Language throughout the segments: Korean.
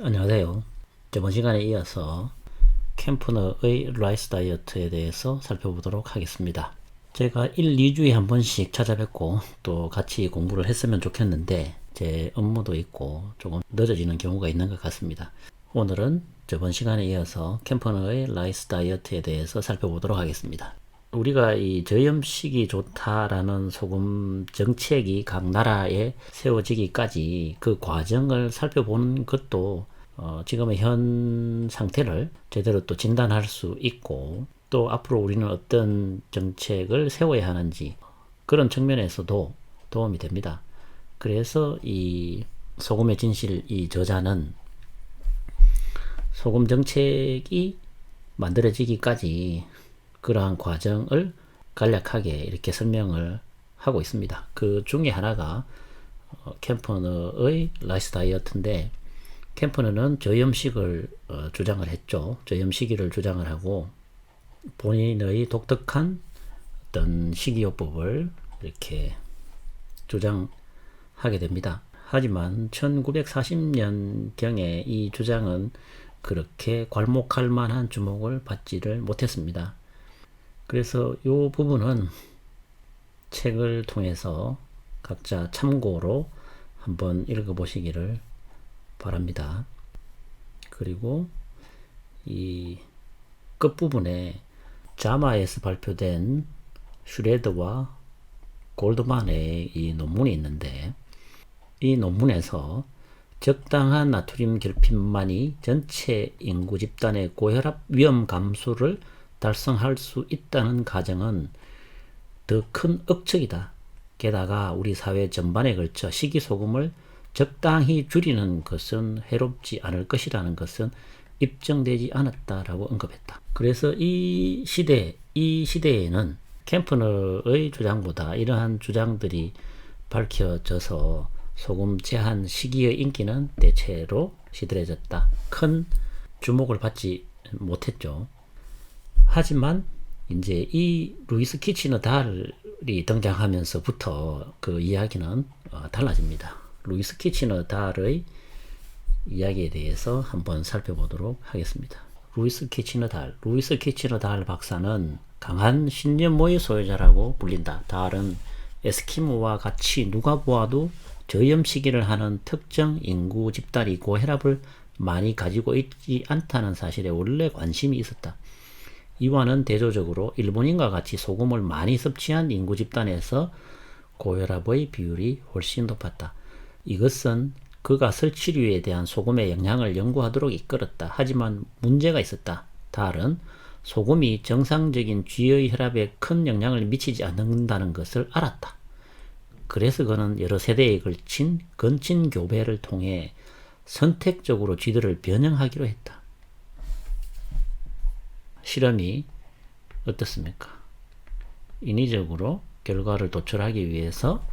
안녕하세요. 저번 시간에 이어서 캠프너의 라이스 다이어트에 대해서 살펴보도록 하겠습니다. 제가 1, 2주에 한 번씩 찾아뵙고 또 같이 공부를 했으면 좋겠는데 제 업무도 있고 조금 늦어지는 경우가 있는 것 같습니다. 오늘은 저번 시간에 이어서 캠프너의 라이스 다이어트에 대해서 살펴보도록 하겠습니다. 우리가 이 저염식이 좋다라는 소금 정책이 각 나라에 세워지기까지 그 과정을 살펴보는 것도 지금의 현 상태를 제대로 또 진단할 수 있고 또 앞으로 우리는 어떤 정책을 세워야 하는지 그런 측면에서도 도움이 됩니다. 그래서 이 소금의 진실 이 저자는 소금 정책이 만들어지기까지 그러한 과정을 간략하게 이렇게 설명을 하고 있습니다. 그 중에 하나가 캠퍼너의 라이스 다이어트인데 캠퍼너는 저염식을 주장을 했죠. 저염식이를 주장을 하고 본인의 독특한 어떤 식이요법을 이렇게 주장하게 됩니다. 하지만 1940년경에 이 주장은 그렇게 괄목할 만한 주목을 받지를 못했습니다. 그래서 이 부분은 책을 통해서 각자 참고로 한번 읽어보시기를 바랍니다. 그리고 이 끝부분에 자마에서 발표된 슈레더와 골드만의 이 논문이 있는데 이 논문에서 적당한 나트륨 결핍만이 전체 인구 집단의 고혈압 위험 감소를 달성할 수 있다는 가정은 더 큰 억측이다. 게다가 우리 사회 전반에 걸쳐 식이소금을 적당히 줄이는 것은 해롭지 않을 것이라는 것은 입증되지 않았다라고 언급했다. 그래서 이 시대에는 캠프너의 주장보다 이러한 주장들이 밝혀져서 소금 제한 시기의 인기는 대체로 시들해졌다. 큰 주목을 받지 못했죠. 하지만 이제 이 루이스 키치너 달이 등장하면서부터 그 이야기는 달라집니다. 루이스 키치너 달의 이야기에 대해서 한번 살펴보도록 하겠습니다. 루이스 키치너 달 박사는 강한 신념모의 소유자라고 불린다. 달은 에스키모와 같이 누가 보아도 저염식이를 하는 특정 인구 집단이 고혈압을 많이 가지고 있지 않다는 사실에 원래 관심이 있었다. 이와는 대조적으로 일본인과 같이 소금을 많이 섭취한 인구 집단에서 고혈압의 비율이 훨씬 높았다. 이것은 그가 설치류에 대한 소금의 영향을 연구하도록 이끌었다. 하지만 문제가 있었다. 달은 소금이 정상적인 쥐의 혈압에 큰 영향을 미치지 않는다는 것을 알았다. 그래서 그는 여러 세대에 걸친 건친 교배를 통해 선택적으로 쥐들을 변형하기로 했다. 실험이 어떻습니까? 인위적으로 결과를 도출하기 위해서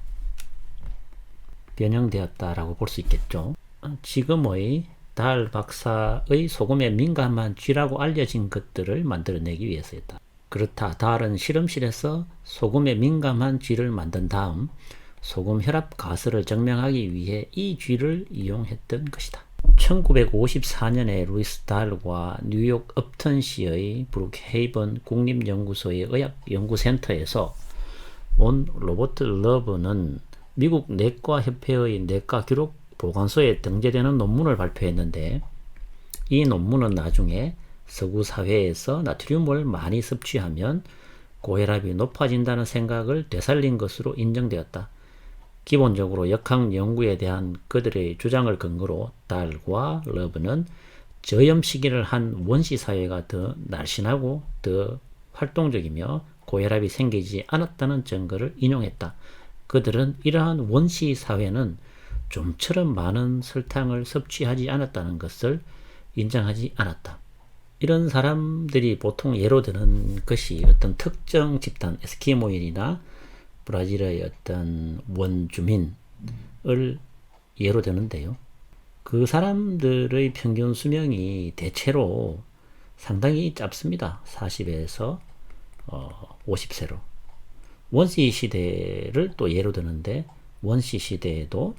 변형되었다라고 볼 수 있겠죠. 지금의 달 박사의 소금에 민감한 쥐라고 알려진 것들을 만들어내기 위해서였다. 그렇다. 달은 실험실에서 소금에 민감한 쥐를 만든 다음 소금 혈압 가설을 증명하기 위해 이 쥐를 이용했던 것이다. 1954년에 루이스 달과 뉴욕 업턴시의 브룩헤이븐 국립연구소의 의학연구센터에서 온 로버트 러브는 미국 내과협회의 내과기록 보관소에 등재되는 논문을 발표했는데 이 논문은 나중에 서구 사회에서 나트륨을 많이 섭취하면 고혈압이 높아진다는 생각을 되살린 것으로 인정되었다. 기본적으로 역학 연구에 대한 그들의 주장을 근거로 달과 러브는 저염식이를 한 원시 사회가 더 날씬하고 더 활동적이며 고혈압이 생기지 않았다는 증거를 인용했다. 그들은 이러한 원시 사회는 좀처럼 많은 설탕을 섭취하지 않았다는 것을 인정하지 않았다. 이런 사람들이 보통 예로 드는 것이 어떤 특정 집단, 에스키모인이나 브라질의 어떤 원주민을 예로 드는데요. 그 사람들의 평균 수명이 대체로 상당히 짧습니다. 40에서 50세로. 원시 시대를 또 예로 드는데 원시 시대에도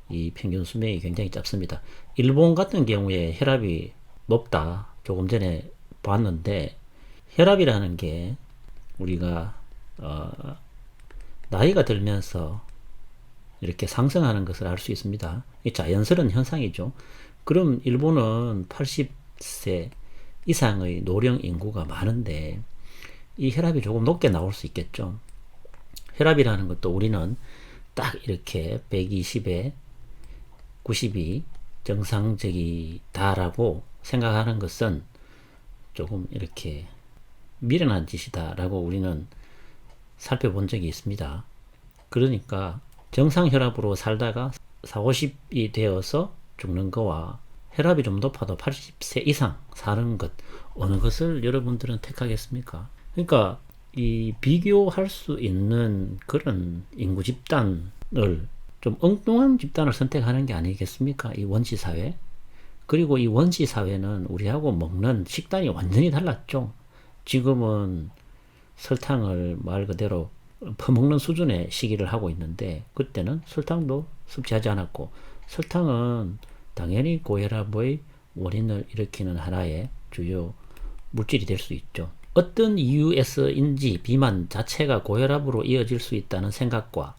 이 평균 수명이 굉장히 짧습니다. 일본 같은 경우에 혈압이 높다. 조금 전에 봤는데 혈압이라는 게 우리가 나이가 들면서 이렇게 상승하는 것을 알 수 있습니다. 이 자연스러운 현상이죠. 그럼 일본은 80세 이상의 노령 인구가 많은데 이 혈압이 조금 높게 나올 수 있겠죠. 혈압이라는 것도 우리는 딱 이렇게 120에 90이 정상적이다라고 생각하는 것은 조금 이렇게 미련한 짓이다라고 우리는 살펴본 적이 있습니다. 그러니까 정상 혈압으로 살다가 40, 50이 되어서 죽는 거와 혈압이 좀 높아도 80세 이상 사는 것, 어느 것을 여러분들은 택하겠습니까? 그러니까 이 비교할 수 있는 그런 인구 집단을 좀 엉뚱한 집단을 선택하는 게 아니겠습니까? 이 원시 사회. 그리고 이 원시 사회는 우리하고 먹는 식단이 완전히 달랐죠. 지금은 설탕을 말 그대로 퍼먹는 수준의 시기를 하고 있는데 그때는 설탕도 섭취하지 않았고 설탕은 당연히 고혈압의 원인을 일으키는 하나의 주요 물질이 될 수 있죠. 어떤 이유에서인지 비만 자체가 고혈압으로 이어질 수 있다는 생각과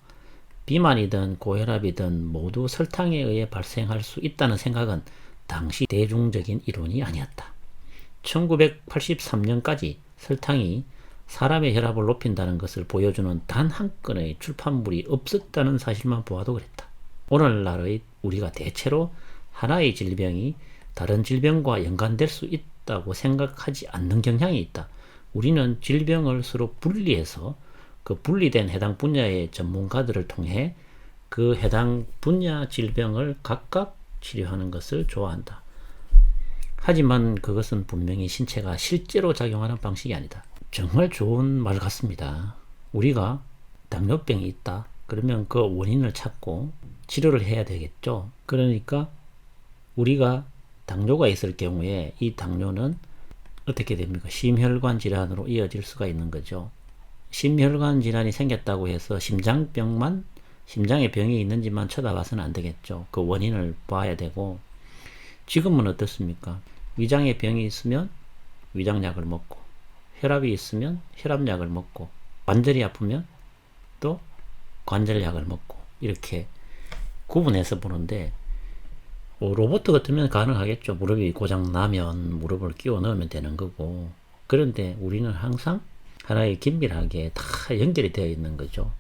비만이든 고혈압이든 모두 설탕에 의해 발생할 수 있다는 생각은 당시 대중적인 이론이 아니었다. 1983년까지 설탕이 사람의 혈압을 높인다는 것을 보여주는 단 한 건의 출판물이 없었다는 사실만 보아도 그랬다. 오늘날의 우리가 대체로 하나의 질병이 다른 질병과 연관될 수 있다고 생각하지 않는 경향이 있다. 우리는 질병을 서로 분리해서 그 분리된 해당 분야의 전문가들을 통해 그 해당 분야 질병을 각각 치료하는 것을 좋아한다. 하지만 그것은 분명히 신체가 실제로 작용하는 방식이 아니다. 정말 좋은 말 같습니다. 우리가 당뇨병이 있다. 그러면 그 원인을 찾고 치료를 해야 되겠죠. 그러니까 우리가 당뇨가 있을 경우에 이 당뇨는 어떻게 됩니까? 심혈관 질환으로 이어질 수가 있는 거죠. 심혈관 질환이 생겼다고 해서 심장병만, 심장에 병이 있는지만 쳐다봐서는 안 되겠죠. 그 원인을 봐야 되고, 지금은 어떻습니까? 위장에 병이 있으면 위장약을 먹고, 혈압이 있으면 혈압약을 먹고, 관절이 아프면 또 관절약을 먹고, 이렇게 구분해서 보는데, 로봇 같으면 가능하겠죠. 무릎이 고장 나면 무릎을 끼워 넣으면 되는 거고. 그런데 우리는 항상 하나의 긴밀하게 다 연결이 되어 있는 거죠.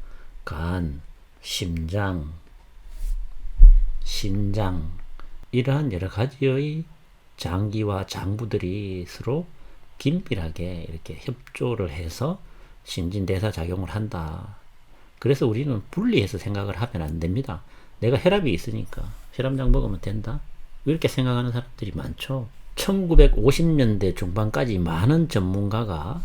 간, 심장, 신장, 이러한 여러 가지의 장기와 장부들이 서로 긴밀하게 이렇게 협조를 해서 신진대사 작용을 한다. 그래서 우리는 분리해서 생각을 하면 안 됩니다. 내가 혈압이 있으니까 혈압약 먹으면 된다. 이렇게 생각하는 사람들이 많죠. 1950년대 중반까지 많은 전문가가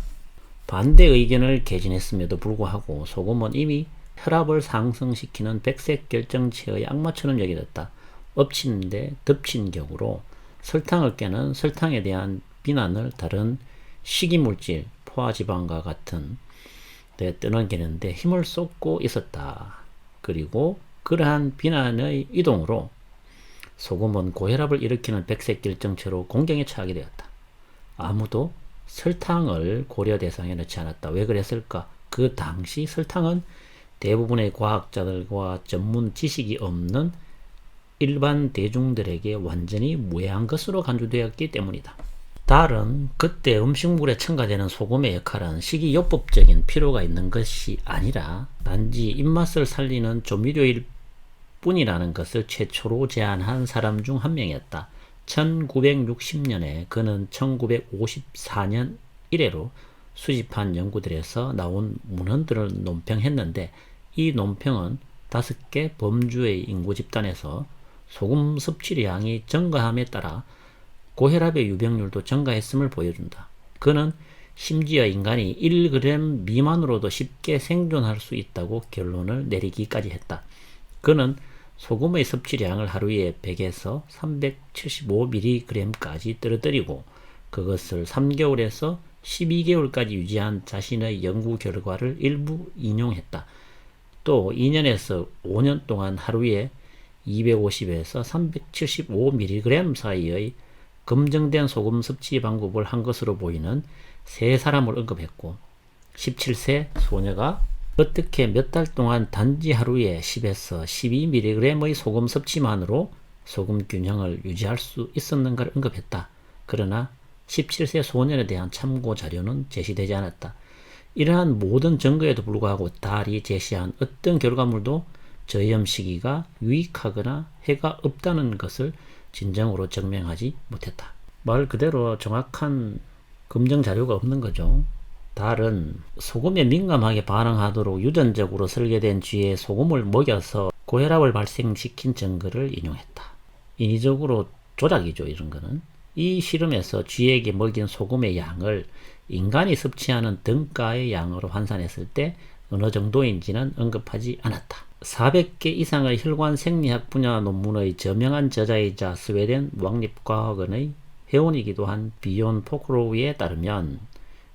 반대 의견을 개진했음에도 불구하고 소금은 이미 혈압을 상승시키는 백색 결정체의 악마처럼 여겨졌다. 엎친 데 덮친 격으로 설탕을 깨는 설탕에 대한 비난을 다른 식이물질, 포화지방과 같은 데 떠넘기는데 힘을 쏟고 있었다. 그리고 그러한 비난의 이동으로 소금은 고혈압을 일으키는 백색 결정체로 공경에 처하게 되었다. 아무도 설탕을 고려 대상에 넣지 않았다. 왜 그랬을까? 그 당시 설탕은 대부분의 과학자들과 전문 지식이 없는 일반 대중들에게 완전히 무해한 것으로 간주되었기 때문이다. 달은 그때 음식물에 첨가되는 소금의 역할은 식이요법적인 필요가 있는 것이 아니라 단지 입맛을 살리는 조미료일 뿐이라는 것을 최초로 제안한 사람 중 한 명이었다. 1960년에 그는 1954년 이래로 수집한 연구들에서 나온 문헌들을 논평했는데 이 논평은 5개 범주의 인구 집단에서 소금 섭취량이 증가함에 따라 고혈압의 유병률도 증가했음을 보여준다. 그는 심지어 인간이 1g 미만으로도 쉽게 생존할 수 있다고 결론을 내리기까지 했다. 그는 소금의 섭취량을 하루에 100에서 375mg까지 떨어뜨리고 그것을 3개월에서 12개월까지 유지한 자신의 연구 결과를 일부 인용했다. 또 2년에서 5년 동안 하루에 250에서 375mg 사이의 검증된 소금 섭취 방법을 한 것으로 보이는 세 사람을 언급했고 17세 소녀가 어떻게 몇 달 동안 단지 하루에 10에서 12mg의 소금 섭취만으로 소금 균형을 유지할 수 있었는가를 언급했다. 그러나 17세 소년에 대한 참고 자료는 제시되지 않았다. 이러한 모든 증거에도 불구하고 달이 제시한 어떤 결과물도 저염 시기가 유익하거나 해가 없다는 것을 진정으로 증명하지 못했다. 말 그대로 정확한 검증 자료가 없는 거죠. 달은 소금에 민감하게 반응하도록 유전적으로 설계된 쥐에 소금을 먹여서 고혈압을 발생시킨 증거를 인용했다. 인위적으로 조작이죠, 이런 거는. 이 실험에서 쥐에게 먹인 소금의 양을 인간이 섭취하는 등가의 양으로 환산했을 때 어느 정도인지는 언급하지 않았다. 400개 이상의 혈관 생리학 분야 논문의 저명한 저자이자 스웨덴 왕립과학원의 회원이기도 한 비온 포크로우에 따르면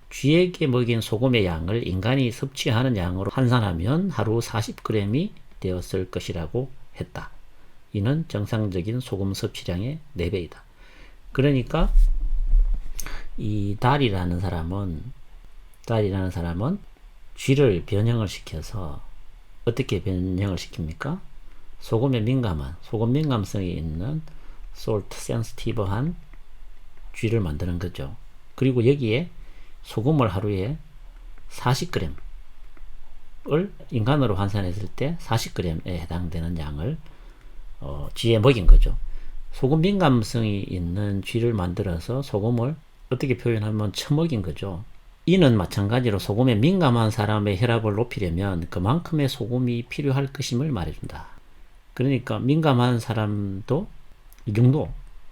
쥐에게 먹인 소금의 양을 인간이 섭취하는 양으로 환산하면 하루 40g이 되었을 것이라고 했다. 이는 정상적인 소금 섭취량의 4배이다. 그러니까 이 달이라는 사람은 쥐를 변형을 시켜서 어떻게 변형을 시킵니까? 소금에 민감한, 소금 민감성이 있는 salt sensitive한 쥐를 만드는 거죠. 그리고 여기에 소금을 하루에 40g을 인간으로 환산했을 때 40g에 해당되는 양을 쥐에 먹인 거죠. 소금 민감성이 있는 쥐를 만들어서 소금을 어떻게 표현하면 처먹인 거죠. 이는 마찬가지로 소금에 민감한 사람의 혈압을 높이려면 그만큼의 소금이 필요할 것임을 말해준다. 그러니까 민감한 사람도 이 정도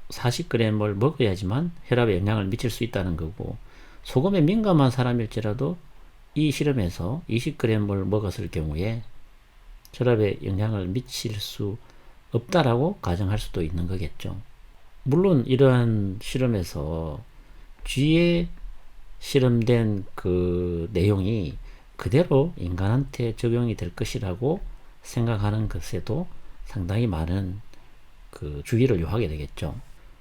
40g을 먹어야지만 혈압에 영향을 미칠 수 있다는 거고, 소금에 민감한 사람일지라도 이 실험에서 20g을 먹었을 경우에 혈압에 영향을 미칠 수 없다라고 가정할 수도 있는 거겠죠. 물론 이러한 실험에서 쥐에 실험된 그 내용이 그대로 인간한테 적용이 될 것이라고 생각하는 것에도 상당히 많은 그 주의를 요하게 되겠죠.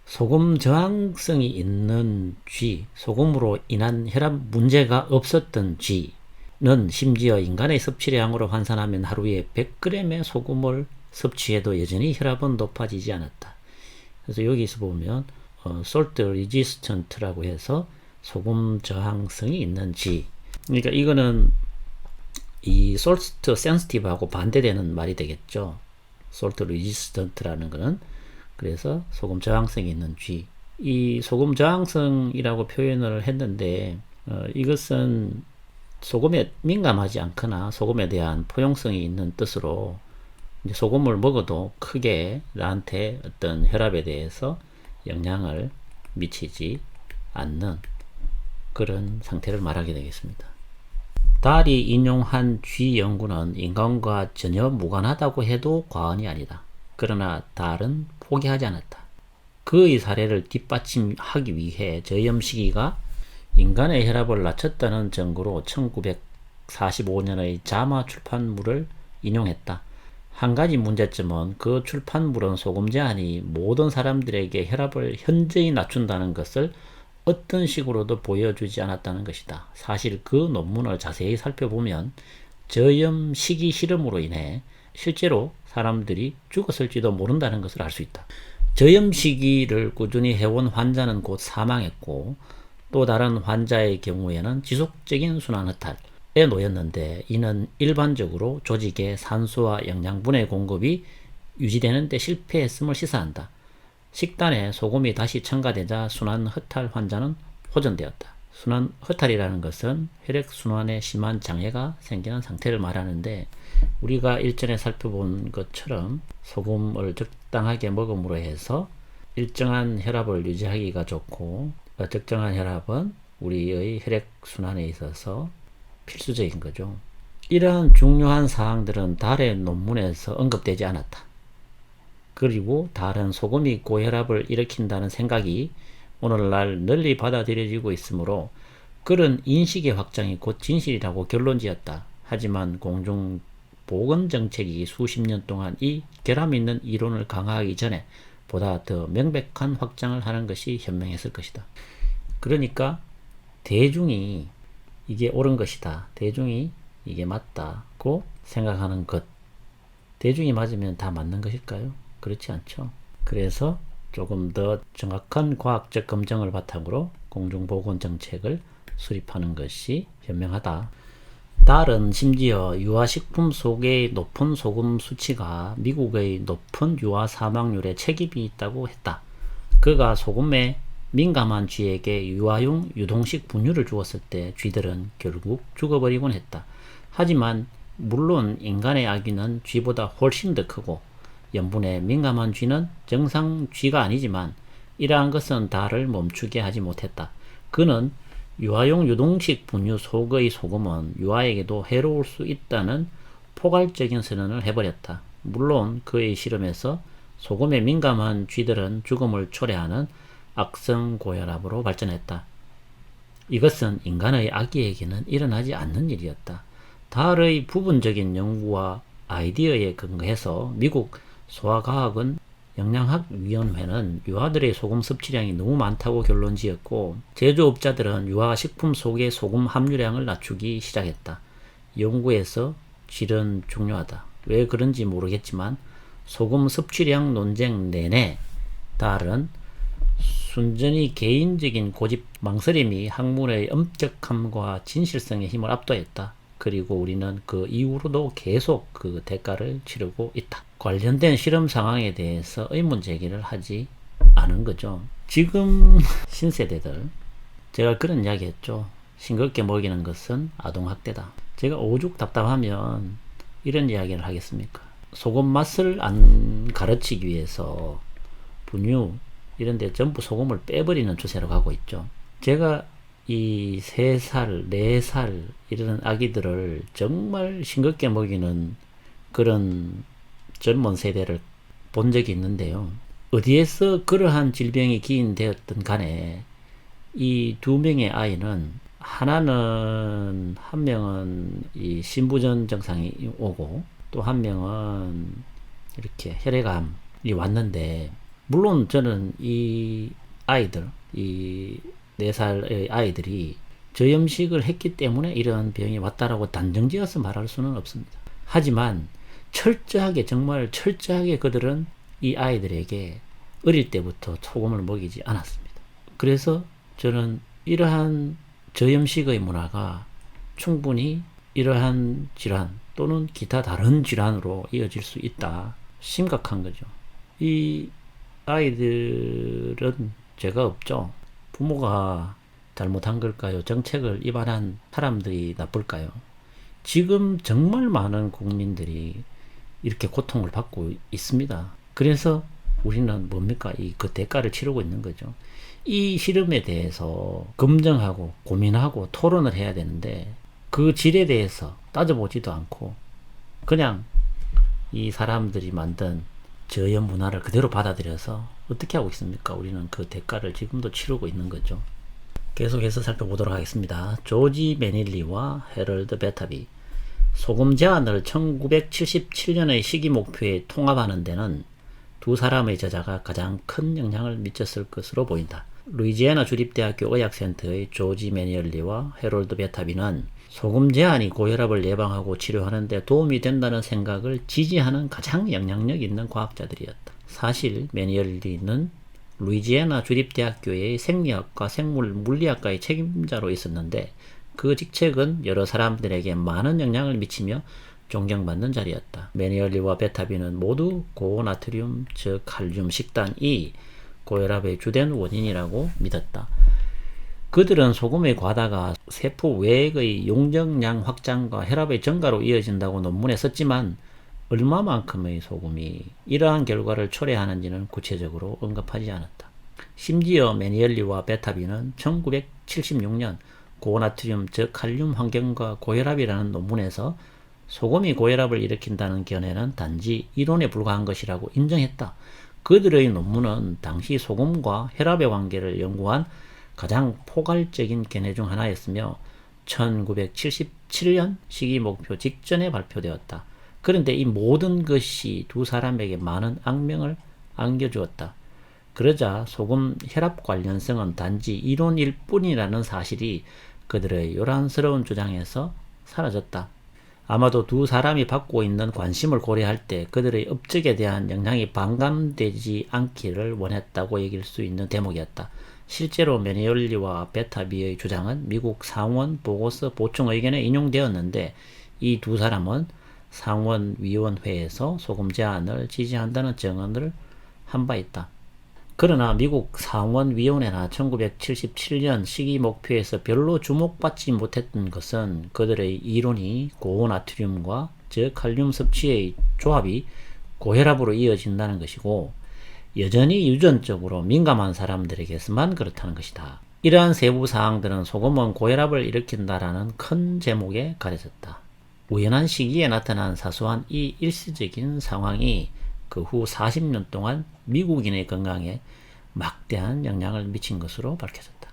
소금 저항성이 있는 쥐, 소금으로 인한 혈압 문제가 없었던 쥐는 심지어 인간의 섭취량으로 환산하면 하루에 100g의 소금을 섭취해도 여전히 혈압은 높아지지 않았다. 그래서 여기서 보면 salt resistant라고 해서 소금 저항성이 있는 쥐. 그러니까 이거는 이 salt sensitive하고 반대되는 말이 되겠죠. salt resistant라는 거는. 그래서 소금 저항성이 있는 쥐. 이 소금 저항성이라고 표현을 했는데 이것은 소금에 민감하지 않거나 소금에 대한 포용성이 있는 뜻으로 이제 소금을 먹어도 크게 나한테 어떤 혈압에 대해서 영향을 미치지 않는 그런 상태를 말하게 되겠습니다. 달이 인용한 쥐 연구는 인간과 전혀 무관하다고 해도 과언이 아니다. 그러나 달은 포기하지 않았다. 그의 사례를 뒷받침하기 위해 저염 시기가 인간의 혈압을 낮췄다는 증거로 1945년의 자마 출판물을 인용했다. 한 가지 문제점은 그 출판물은 소금 제한이 모든 사람들에게 혈압을 현저히 낮춘다는 것을 어떤 식으로도 보여주지 않았다는 것이다. 사실 그 논문을 자세히 살펴보면 저염 시기 실험으로 인해 실제로 사람들이 죽었을지도 모른다는 것을 알 수 있다. 저염 시기를 꾸준히 해온 환자는 곧 사망했고, 또 다른 환자의 경우에는 지속적인 순환 허탈에 놓였는데, 이는 일반적으로 조직의 산소와 영양분의 공급이 유지되는 데 실패했음을 시사한다. 식단에 소금이 다시 첨가되자 순환 허탈 환자는 호전되었다. 순환 허탈이라는 것은 혈액순환에 심한 장애가 생기는 상태를 말하는데, 우리가 일전에 살펴본 것처럼 소금을 적당하게 먹음으로 해서 일정한 혈압을 유지하기가 좋고, 적정한 혈압은 우리의 혈액순환에 있어서 필수적인 거죠. 이러한 중요한 사항들은 달의 논문에서 언급되지 않았다. 그리고 달은 소금이 고혈압을 일으킨다는 생각이 오늘날 널리 받아들여지고 있으므로 그런 인식의 확장이 곧 진실이라고 결론지었다. 하지만 공중 보건 정책이 수십 년 동안 이 결함 있는 이론을 강화하기 전에 보다 더 명백한 확장을 하는 것이 현명했을 것이다. 그러니까 대중이 이게 옳은 것이다. 대중이 이게 맞다고 생각하는 것. 대중이 맞으면 다 맞는 것일까요? 그렇지 않죠. 그래서 조금 더 정확한 과학적 검증을 바탕으로 공중보건정책을 수립하는 것이 현명하다. 달은 심지어 유아식품 속의 높은 소금 수치가 미국의 높은 유아 사망률에 책임이 있다고 했다. 그가 소금에 민감한 쥐에게 유아용 유동식 분유를 주었을 때 쥐들은 결국 죽어버리곤 했다. 하지만 물론 인간의 아기는 쥐보다 훨씬 더 크고 염분에 민감한 쥐는 정상 쥐가 아니지만 이러한 것은 달을 멈추게 하지 못했다. 그는 유아용 유동식 분유 속의 소금은 유아에게도 해로울 수 있다는 포괄적인 선언을 해버렸다. 물론 그의 실험에서 소금에 민감한 쥐들은 죽음을 초래하는 악성 고혈압으로 발전했다. 이것은 인간의 아기에게는 일어나지 않는 일이었다. 달의 부분적인 연구와 아이디어에 근거해서 미국 소아과학은 영양학위원회는 유아들의 소금 섭취량이 너무 많다고 결론지었고 제조업자들은 유아식품 속의 소금 함유량을 낮추기 시작했다. 연구에서 질은 중요하다. 왜 그런지 모르겠지만 소금 섭취량 논쟁 내내 달은 순전히 개인적인 고집 망설임이 학문의 엄격함과 진실성의 힘을 압도했다. 그리고 우리는 그 이후로도 계속 그 대가를 치르고 있다. 관련된 실험 상황에 대해서 의문 제기를 하지 않은 거죠. 지금 신세대들, 제가 그런 이야기 했죠. 싱겁게 먹이는 것은 아동학대다. 제가 오죽 답답하면 이런 이야기를 하겠습니까? 소금 맛을 안 가르치기 위해서 분유 이런 데 전부 소금을 빼버리는 추세로 가고 있죠. 제가 이 3살, 4살 이런 아기들을 정말 싱겁게 먹이는 그런 젊은 세대를 본 적이 있는데요. 어디에서 그러한 질병이 기인되었든 간에 이 2명의 아이는 하나는 한 명은 이 신부전 증상이 오고 또 한 명은 이렇게 혈액암이 왔는데 물론 저는 이 아이들, 이 4살의 아이들이 저염식을 했기 때문에 이런 병이 왔다라고 단정지어서 말할 수는 없습니다. 하지만 철저하게 정말 철저하게 그들은 이 아이들에게 어릴 때부터 소금을 먹이지 않았습니다. 그래서 저는 이러한 저염식의 문화가 충분히 이러한 질환 또는 기타 다른 질환으로 이어질 수 있다. 심각한 거죠. 이 아이들은 죄가 없죠. 부모가 잘못한 걸까요? 정책을 위반한 사람들이 나쁠까요? 지금 정말 많은 국민들이 이렇게 고통을 받고 있습니다. 그래서 우리는 뭡니까? 그 대가를 치르고 있는 거죠. 이 실험에 대해서 검증하고 고민하고 토론을 해야 되는데 그 질에 대해서 따져보지도 않고 그냥 이 사람들이 만든 저염 문화를 그대로 받아들여서 어떻게 하고 있습니까? 우리는 그 대가를 지금도 치르고 있는 거죠. 계속해서 살펴보도록 하겠습니다. 조지 매닐리와 해럴드 베타비. 소금 제한을 1977년의 시기 목표에 통합하는 데는 두 사람의 저자가 가장 큰 영향을 미쳤을 것으로 보인다. 루이지애나 주립대학교 의학센터의 조지 매닐리와 해럴드 베타비는 소금 제한이 고혈압을 예방하고 치료하는 데 도움이 된다는 생각을 지지하는 가장 영향력 있는 과학자들이었다. 사실 매니얼리는 루이지애나 주립대학교의 생리학과 생물 물리학과의 책임자로 있었는데 그 직책은 여러 사람들에게 많은 영향을 미치며 존경받는 자리였다. 매니얼리와 베타비는 모두 고나트륨 즉 칼륨 식단이 고혈압의 주된 원인이라고 믿었다. 그들은 소금의 과다가 세포 외의 용적량 확장과 혈압의 증가로 이어진다고 논문에 썼지만 얼마만큼의 소금이 이러한 결과를 초래하는지는 구체적으로 언급하지 않았다. 심지어 매니얼리와 베타비는 1976년 고나트륨 즉 칼륨 환경과 고혈압이라는 논문에서 소금이 고혈압을 일으킨다는 견해는 단지 이론에 불과한 것이라고 인정했다. 그들의 논문은 당시 소금과 혈압의 관계를 연구한 가장 포괄적인 견해 중 하나였으며 1977년 시기 목표 직전에 발표되었다. 그런데 이 모든 것이 두 사람에게 많은 악명을 안겨주었다. 그러자 소금 혈압 관련성은 단지 이론일 뿐이라는 사실이 그들의 요란스러운 주장에서 사라졌다. 아마도 두 사람이 받고 있는 관심을 고려할 때 그들의 업적에 대한 영향이 반감되지 않기를 원했다고 여길 수 있는 대목이었다. 실제로 매니얼리와 베타비의 주장은 미국 상원 보고서 보충 의견에 인용되었는데 이 두 사람은 상원위원회에서 소금 제한을 지지한다는 증언을 한 바 있다. 그러나 미국 상원위원회나 1977년 시기 목표에서 별로 주목받지 못했던 것은 그들의 이론이 고나트륨과 저칼륨 섭취의 조합이 고혈압으로 이어진다는 것이고 여전히 유전적으로 민감한 사람들에게서만 그렇다는 것이다. 이러한 세부 사항들은 소금은 고혈압을 일으킨다라는 큰 제목에 가려졌다. 우연한 시기에 나타난 사소한 이 일시적인 상황이 그 후 40년 동안 미국인의 건강에 막대한 영향을 미친 것으로 밝혀졌다.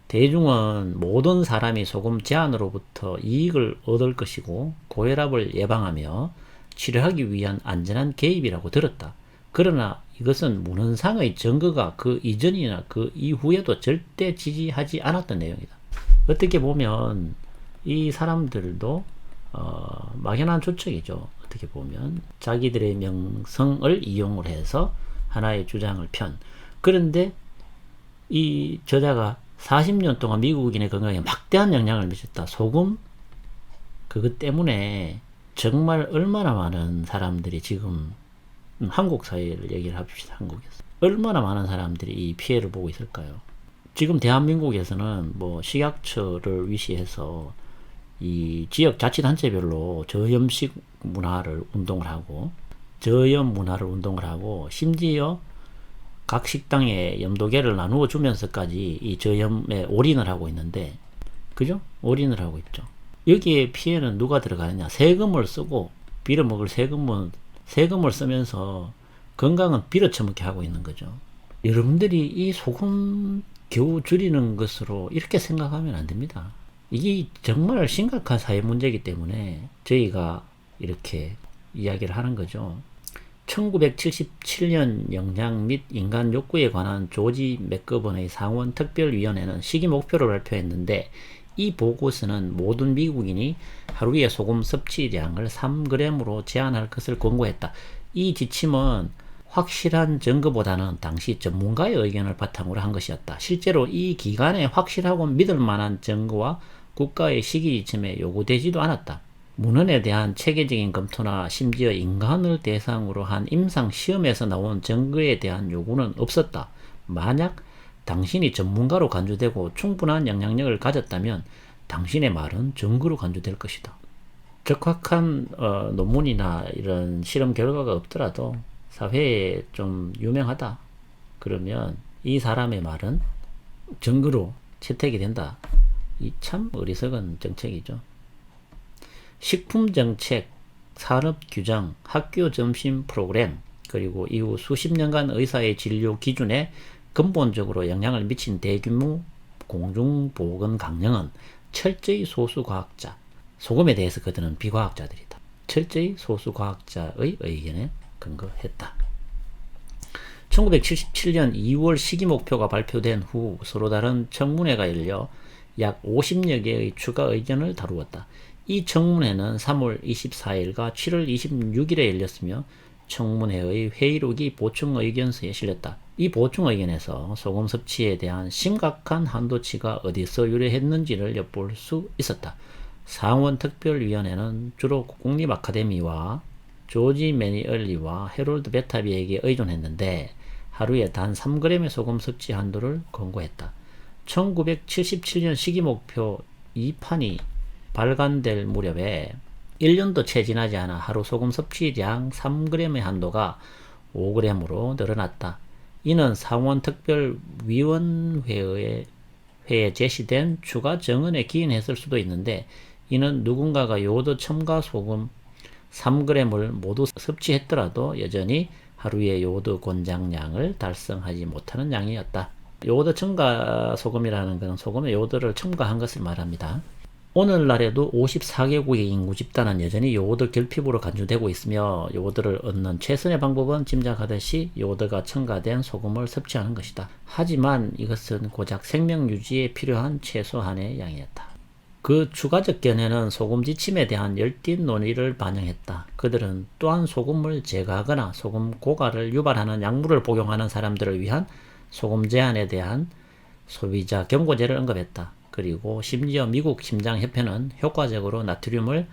대중은 모든 사람이 소금 제한으로부터 이익을 얻을 것이고 고혈압을 예방하며 치료하기 위한 안전한 개입이라고 들었다. 그러나 이것은 문헌상의 증거가 그 이전이나 그 이후에도 절대 지지하지 않았던 내용이다. 어떻게 보면 이 사람들도 막연한 추측이죠. 어떻게 보면 자기들의 명성을 이용을 해서 하나의 주장을 편. 그런데 이 저자가 40년 동안 미국인의 건강에 막대한 영향을 미쳤다. 소금 그것 때문에 정말 얼마나 많은 사람들이 지금 한국 사회를 얘기를 합시다. 한국에서 얼마나 많은 사람들이 이 피해를 보고 있을까요? 지금 대한민국에서는 뭐 식약처를 위시해서 이 지역 자치단체별로 저염식 문화를 운동을 하고 저염 문화를 운동을 하고 심지어 각 식당에 염도계를 나누어 주면서까지 이 저염에 올인을 하고 있는데 그죠? 올인을 하고 있죠. 여기에 피해는 누가 들어가느냐? 세금을 쓰고 빌어먹을 세금을 쓰면서 건강은 빌어쳐먹게 하고 있는 거죠. 여러분들이 이 소금 겨우 줄이는 것으로 이렇게 생각하면 안 됩니다. 이게 정말 심각한 사회 문제이기 때문에 저희가 이렇게 이야기를 하는 거죠. 1977년 영양 및 인간 욕구에 관한 조지 맥거번의 상원 특별위원회는 시기 목표를 발표했는데 이 보고서는 모든 미국인이 하루에 소금 섭취량을 3g으로 제한할 것을 권고했다. 이 지침은 확실한 증거보다는 당시 전문가의 의견을 바탕으로 한 것이었다. 실제로 이 기간에 확실하고 믿을 만한 증거와 국가의 시기 지침에 요구되지도 않았다. 문헌에 대한 체계적인 검토나 심지어 인간을 대상으로 한 임상 시험에서 나온 증거에 대한 요구는 없었다. 만약 당신이 전문가로 간주되고 충분한 영향력을 가졌다면 당신의 말은 증거로 간주될 것이다. 적확한 논문이나 이런 실험 결과가 없더라도 사회에 좀 유명하다. 그러면 이 사람의 말은 증거로 채택이 된다. 이 참 어리석은 정책이죠. 식품정책, 산업규정, 학교 점심 프로그램, 그리고 이후 수십 년간 의사의 진료 기준에 근본적으로 영향을 미친 대규모 공중보건 강령은 철저히 소수과학자, 소금에 대해서 그들은 비과학자들이다. 철저히 소수과학자의 의견에 근거했다. 1977년 2월 시기목표가 발표된 후 서로 다른 청문회가 열려 약 50여 개의 추가 의견을 다루었다. 이 청문회는 3월 24일과 7월 26일에 열렸으며 청문회의 회의록이 보충 의견서에 실렸다. 이 보충 의견에서 소금 섭취에 대한 심각한 한도치가 어디서 유래했는지를 엿볼 수 있었다. 상원 특별위원회는 주로 국립 아카데미와 조지 매니얼리와 해롤드 베타비에게 의존했는데 하루에 단 3g의 소금 섭취 한도를 권고했다. 1977년 시기목표 2판이 발간될 무렵에 1년도 채 지나지 않아 하루 소금 섭취량 3g의 한도가 5g으로 늘어났다. 이는 상원 특별위원회에 제시된 추가 정언에 기인했을 수도 있는데 이는 누군가가 요오드 첨가 소금 3g을 모두 섭취했더라도 여전히 하루의 요오드 권장량을 달성하지 못하는 양이었다. 요오드 첨가 소금이라는 것은 소금에 요오드를 첨가한 것을 말합니다. 오늘날에도 54개국의 인구 집단은 여전히 요오드 결핍으로 간주되고 있으며 요오드를 얻는 최선의 방법은 짐작하듯이 요오드가 첨가된 소금을 섭취하는 것이다. 하지만 이것은 고작 생명 유지에 필요한 최소한의 양이었다. 그 추가적 견해는 소금 지침에 대한 열띤 논의를 반영했다. 그들은 또한 소금을 제거하거나 소금 고갈을 유발하는 약물을 복용하는 사람들을 위한 소금 제한에 대한 소비자 경고제를 언급했다. 그리고 심지어 미국 심장협회는 효과적으로 나트륨을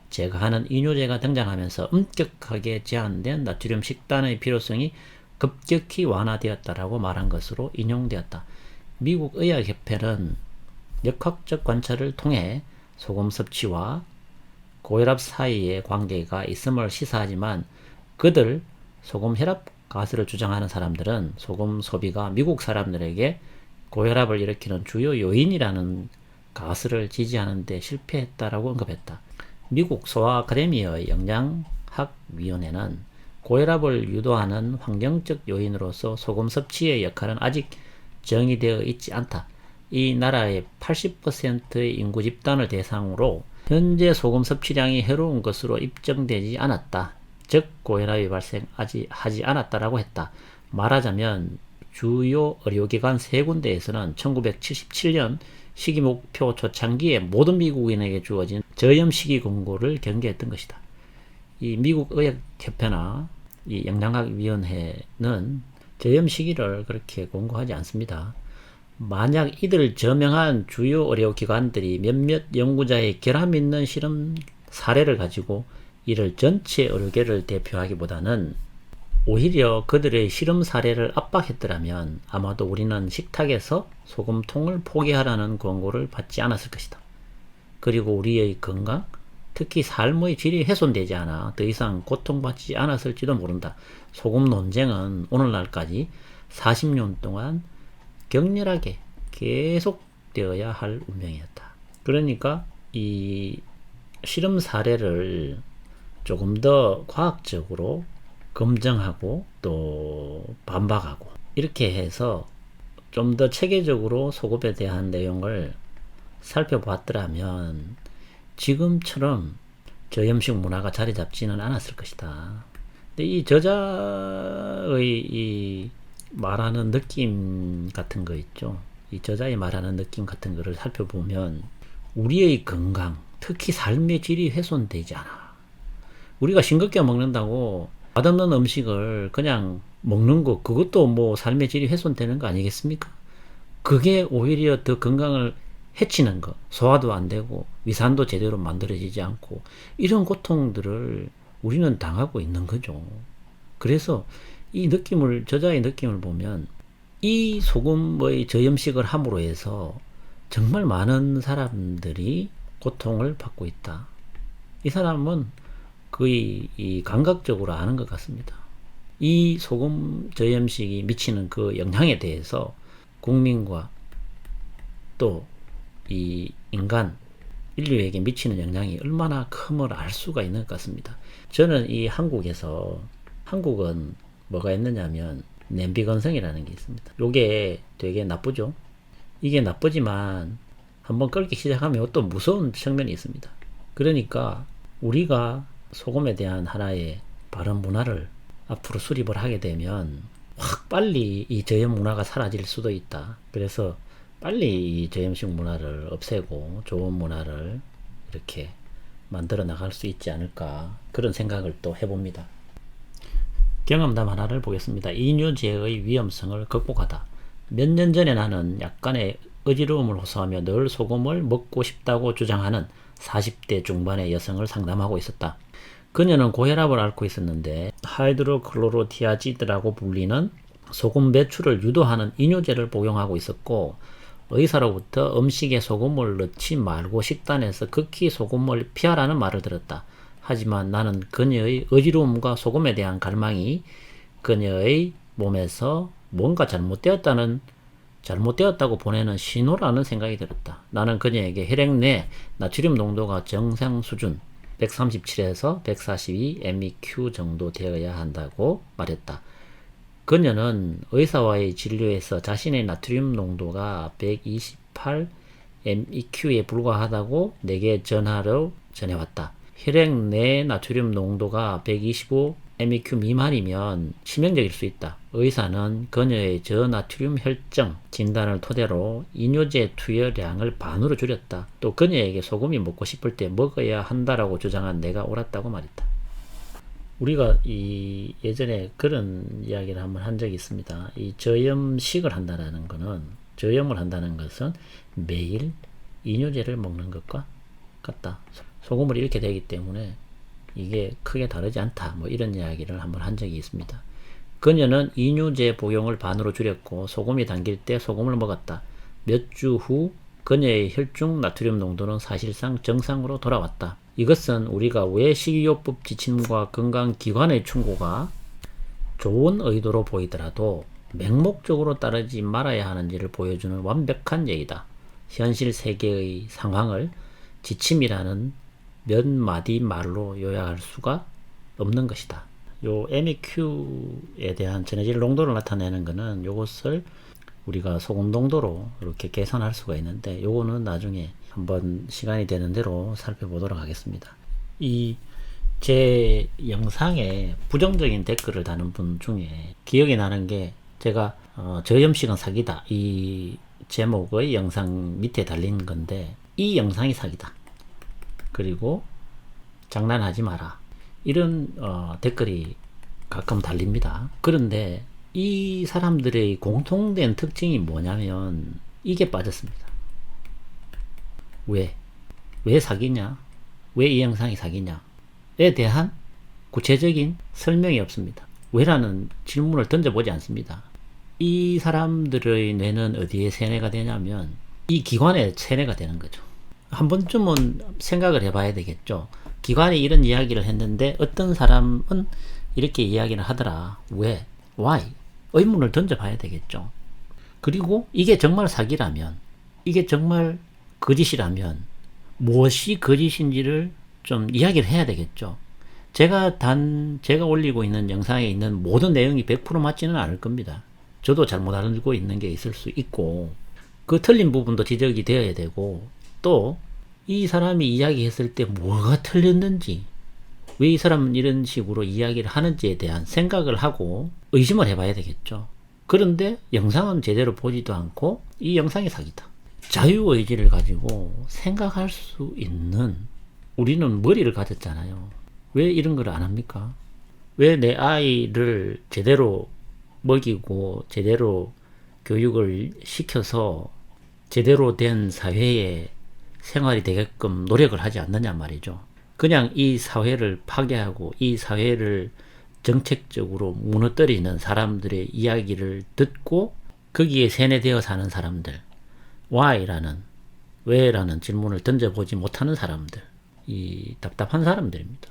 제거하는 이뇨제가 등장하면서 엄격하게 제한된 나트륨 식단의 필요성이 급격히 완화되었다라고 말한 것으로 인용되었다. 미국 의학협회는 역학적 관찰을 통해 소금 섭취와 고혈압 사이에 관계가 있음을 시사하지만 그들 소금 혈압 가스를 주장하는 사람들은 소금 소비가 미국 사람들에게 고혈압을 일으키는 주요 요인이라는 가설을 지지하는 데 실패했다라고 언급했다. 미국 소아 아카데미의 영양학위원회는 고혈압을 유도하는 환경적 요인으로서 소금 섭취의 역할은 아직 정의되어 있지 않다. 이 나라의 80%의 인구 집단을 대상으로 현재 소금 섭취량이 해로운 것으로 입증되지 않았다. 즉 고혈압이 발생하지 않았다라고 했다. 말하자면 주요 의료기관 3군데에서는 1977년 식이 목표 초창기에 모든 미국인에게 주어진 저염 식이 권고를 경계했던 것이다. 이 미국 의학협회나 이 영양학위원회는 저염 식이를 그렇게 권고하지 않습니다. 만약 이들 저명한 주요 의료기관들이 몇몇 연구자의 결함 있는 실험 사례를 가지고 이를 전체 의료계를 대표하기보다는 오히려 그들의 실험 사례를 압박했더라면 아마도 우리는 식탁에서 소금통을 포기하라는 권고를 받지 않았을 것이다. 그리고 우리의 건강, 특히 삶의 질이 훼손되지 않아 더 이상 고통받지 않았을지도 모른다. 소금 논쟁은 오늘날까지 40년 동안 격렬하게 계속되어야 할 운명이었다. 그러니까 이 실험 사례를 조금 더 과학적으로 검증하고 또 반박하고 이렇게 해서 좀 더 체계적으로 소금에 대한 내용을 살펴봤더라면 지금처럼 저염식 문화가 자리 잡지는 않았을 것이다. 근데 이 저자의 이 말하는 느낌 같은 거 있죠. 이 저자의 말하는 느낌 같은 거를 살펴보면 우리의 건강, 특히 삶의 질이 훼손되지 않아. 우리가 싱겁게 먹는다고 맛없는 음식을 그냥 먹는 거, 그것도 뭐 삶의 질이 훼손되는 거 아니겠습니까? 그게 오히려 더 건강을 해치는 거, 소화도 안 되고 위산도 제대로 만들어지지 않고 이런 고통들을 우리는 당하고 있는 거죠. 그래서 이 느낌을, 저자의 느낌을 보면 이 소금의 저염식을 함으로 해서 정말 많은 사람들이 고통을 받고 있다. 이 사람은 거의 이 감각적으로 아는 것 같습니다. 이 소금 저염식이 미치는 그 영향에 대해서 국민과 또 이 인간, 인류에게 미치는 영향이 얼마나 큼을 알 수가 있는 것 같습니다. 저는 이 한국은 뭐가 있느냐면 냄비건성이라는 게 있습니다. 요게 되게 나쁘죠. 이게 나쁘지만 한번 끓기 시작하면 또 무서운 측면이 있습니다. 그러니까 우리가 소금에 대한 하나의 바른 문화를 앞으로 수립을 하게 되면 확 빨리 이 저염 문화가 사라질 수도 있다. 그래서 빨리 이 저염식 문화를 없애고 좋은 문화를 이렇게 만들어 나갈 수 있지 않을까, 그런 생각을 또 해봅니다. 경험담 하나를 보겠습니다. 이뇨제의 위험성을 극복하다. 몇 년 전에 나는 약간의 어지러움을 호소하며 늘 소금을 먹고 싶다고 주장하는 40대 중반의 여성을 상담하고 있었다. 그녀는 고혈압을 앓고 있었는데 하이드로클로로티아지드라고 불리는 소금 배출을 유도하는 이뇨제를 복용하고 있었고, 의사로부터 음식에 소금을 넣지 말고 식단에서 극히 소금을 피하라는 말을 들었다. 하지만 나는 그녀의 어지러움과 소금에 대한 갈망이 그녀의 몸에서 뭔가 잘못되었다고 보내는 신호라는 생각이 들었다. 나는 그녀에게 혈액 내 나트륨 농도가 정상 수준 137에서 142 MEQ 정도 되어야 한다고 말했다. 그녀는 의사와의 진료에서 자신의 나트륨 농도가 128 MEQ에 불과하다고 내게 전화로 전해왔다. 혈액 내 나트륨 농도가 125 MEQ 미만이면 치명적일 수 있다. 의사는 그녀의 저나트륨 혈증 진단을 토대로 이뇨제 투여량을 반으로 줄였다. 또 그녀에게 소금이 먹고 싶을 때 먹어야 한다라고 주장한 내가 옳았다고 말했다. 우리가 예전에 그런 이야기를 한번 한 적이 있습니다. 이 저염식을 한다는 거는, 저염을 한다는 것은 매일 이뇨제를 먹는 것과 같다. 소금을 잃게 되기 때문에 이게 크게 다르지 않다. 뭐 이런 이야기를 한번 한 적이 있습니다. 그녀는 이뇨제 복용을 반으로 줄였고 소금이 당길 때 소금을 먹었다. 몇 주 후 그녀의 혈중 나트륨 농도는 사실상 정상으로 돌아왔다. 이것은 우리가 왜 식이요법 지침과 건강기관의 충고가 좋은 의도로 보이더라도 맹목적으로 따르지 말아야 하는지를 보여주는 완벽한 예이다. 현실 세계의 상황을 지침이라는 몇 마디 말로 요약할 수가 없는 것이다. 요 MEQ에 대한 전해질 농도를 나타내는 것은 요것을 우리가 소금 농도로 이렇게 계산할 수가 있는데, 요거는 나중에 한번 시간이 되는 대로 살펴보도록 하겠습니다. 제 영상에 부정적인 댓글을 다는 분 중에 기억이 나는 게, 제가 저염식은 사기다 이 제목의 영상 밑에 달린 건데, 이 영상이 사기다, 그리고 장난하지 마라, 이런 댓글이 가끔 달립니다. 그런데 이 사람들의 공통된 특징이 뭐냐면 이게 빠졌습니다. 왜 사기냐? 왜 이 영상이 사기냐?에 대한 구체적인 설명이 없습니다. 왜라는 질문을 던져보지 않습니다. 이 사람들의 뇌는 어디에 세뇌가 되냐면 이 기관에 세뇌가 되는 거죠. 한 번쯤은 생각을 해봐야 되겠죠. 기관이 이런 이야기를 했는데 어떤 사람은 이렇게 이야기를 하더라. 왜? Why? 의문을 던져봐야 되겠죠. 그리고 이게 정말 사기라면, 이게 정말 거짓이라면 무엇이 거짓인지를 좀 이야기를 해야 되겠죠. 제가 올리고 있는 영상에 있는 모든 내용이 100% 맞지는 않을 겁니다. 저도 잘못 알고 있는 게 있을 수 있고, 그 틀린 부분도 지적이 되어야 되고, 또 이 사람이 이야기했을 때 뭐가 틀렸는지, 왜 이 사람은 이런 식으로 이야기를 하는지에 대한 생각을 하고 의심을 해봐야 되겠죠. 그런데 영상은 제대로 보지도 않고 이 영상이 사기다. 자유의지를 가지고 생각할 수 있는, 우리는 머리를 가졌잖아요. 왜 이런 걸 안 합니까? 왜 내 아이를 제대로 먹이고 제대로 교육을 시켜서 제대로 된 사회에 생활이 되게끔 노력을 하지 않느냐 말이죠. 그냥 이 사회를 파괴하고 이 사회를 정책적으로 무너뜨리는 사람들의 이야기를 듣고 거기에 세뇌되어 사는 사람들, why라는, 왜라는 질문을 던져보지 못하는 사람들, 이 답답한 사람들입니다.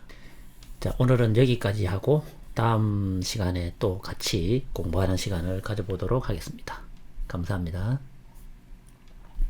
자, 오늘은 여기까지 하고 다음 시간에 또 같이 공부하는 시간을 가져보도록 하겠습니다. 감사합니다.